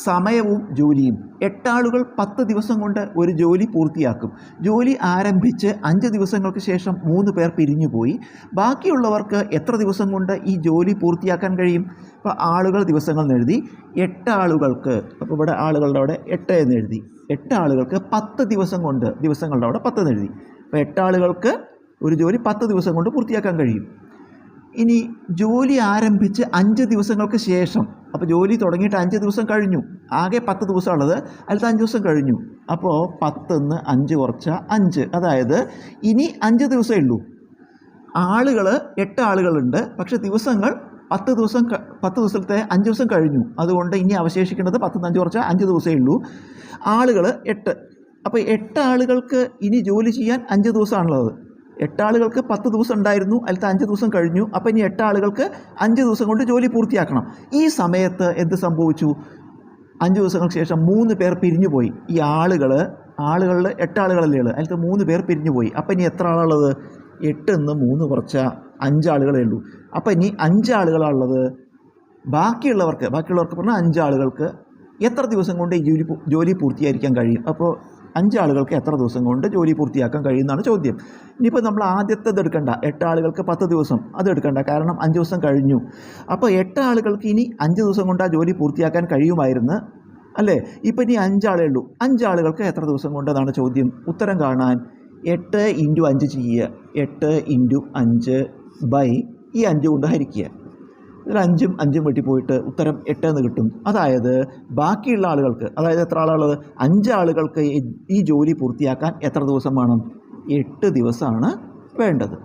സമയവും ജോലിയും. 8 ആളുകൾ 10 ദിവസം കൊണ്ട് ഒരു ജോലി പൂർത്തിയാക്കും. ജോലി ആരംഭിച്ച് 5 ദിവസങ്ങൾക്ക് ശേഷം 3 പേർ പിരിഞ്ഞുപോയി. ബാക്കിയുള്ളവർക്ക് എത്ര ദിവസം കൊണ്ട് ഈ ജോലി പൂർത്തിയാക്കാൻ കഴിയും? അപ്പോൾ ആളുകൾ ദിവസങ്ങൾ എഴുതി. 8 ആളുകൾക്ക്, അപ്പോൾ ഇവിടെ ആളുകളുടെ അവിടെ 8 എന്ന് എഴുതി. 8 ആളുകൾക്ക് 10 ദിവസം കൊണ്ട്, ദിവസങ്ങളുടെ അവിടെ 10 എന്ന് എഴുതി. അപ്പോൾ 8 ആളുകൾക്ക് ഒരു ജോലി 10 ദിവസം കൊണ്ട് പൂർത്തിയാക്കാൻ കഴിയും. ഇനി ജോലി ആരംഭിച്ച് 5 ദിവസങ്ങൾക്ക് ശേഷം, അപ്പോൾ ജോലി തുടങ്ങിയിട്ട് 5 ദിവസം കഴിഞ്ഞു, ആകെ 10 ദിവസമുള്ളത്, അതിലത്തെ 5 ദിവസം കഴിഞ്ഞു. അപ്പോൾ 10ന്ന് 5 കുറച്ച 5, അതായത് ഇനി 5 ദിവസമേ ഉള്ളൂ. ആളുകൾ 8 ആളുകളുണ്ട്, പക്ഷേ ദിവസങ്ങൾ 10 ദിവസത്തെ 5 ദിവസം കഴിഞ്ഞു. അതുകൊണ്ട് ഇനി അവശേഷിക്കുന്നത് 10ന്ന് 5 കുറച്ച 5 ദിവസമേ ഉള്ളൂ. ആളുകൾ 8. അപ്പോൾ 8 ആളുകൾക്ക് ഇനി ജോലി ചെയ്യാൻ 5 ദിവസമാണുള്ളത്. 8 ആളുകൾക്ക് 10 ദിവസം ഉണ്ടായിരുന്നു, അതിലത്തെ 5 ദിവസം കഴിഞ്ഞു. അപ്പോൾ ഇനി 8 ആളുകൾക്ക് 5 ദിവസം കൊണ്ട് ജോലി പൂർത്തിയാക്കണം. ഈ സമയത്ത് എന്ത് സംഭവിച്ചു? 5 ദിവസങ്ങൾക്ക് ശേഷം 3 പേർ പിരിഞ്ഞുപോയി. ഈ ആളുകളിൽ 8 ആളുകളല്ലേ ഉള്ളത്, അതിലത്തെ 3 പേർ പിരിഞ്ഞുപോയി. അപ്പോൾ ഇനി എത്ര ആളുള്ളത്? 8ന്ന് 3 കുറച്ച 5 ആളുകളേ ഉള്ളൂ. അപ്പോൾ ഇനി 5 ആളുകളാണുള്ളത്. ബാക്കിയുള്ളവർക്ക് പറഞ്ഞാൽ 5 ആളുകൾക്ക് എത്ര ദിവസം കൊണ്ട് ഈ ജോലി പൂർത്തീകരിക്കാൻ കഴിയും? അപ്പോൾ 5 ആളുകൾക്ക് എത്ര ദിവസം കൊണ്ട് ജോലി പൂർത്തിയാക്കാൻ കഴിയുമെന്നാണ് ചോദ്യം. ഇനിയിപ്പോൾ നമ്മൾ ആദ്യത്തേത് എടുക്കണ്ട, 8 ആളുകൾക്ക് 10 ദിവസം, അത് എടുക്കണ്ട, കാരണം 5 ദിവസം കഴിഞ്ഞു. അപ്പോൾ 8 ആളുകൾക്ക് ഇനി 5 ദിവസം കൊണ്ട് ആ ജോലി പൂർത്തിയാക്കാൻ കഴിയുമായിരുന്നു അല്ലേ? ഇപ്പോൾ ഇനി 5 ആളേ ഉള്ളൂ. 5 ആളുകൾക്ക് എത്ര ദിവസം കൊണ്ടെന്നാണ് ചോദ്യം. ഉത്തരം കാണാൻ 8 × 5 ചെയ്യുക. 8 × 5 ബൈ ഈ 5 കൊണ്ട് ഹരിക്കുക. ഇതിൽ 5ഉം 5ഉം വെട്ടിപ്പോയിട്ട് ഉത്തരം 8 എന്ന് കിട്ടും. അതായത് ബാക്കിയുള്ള ആളുകൾക്ക്, അതായത് എത്ര ആളുള്ളത്? 5 ആളുകൾക്ക് ഈ ജോലി പൂർത്തിയാക്കാൻ എത്ര ദിവസം വേണം? 8 ദിവസമാണ് വേണ്ടത്.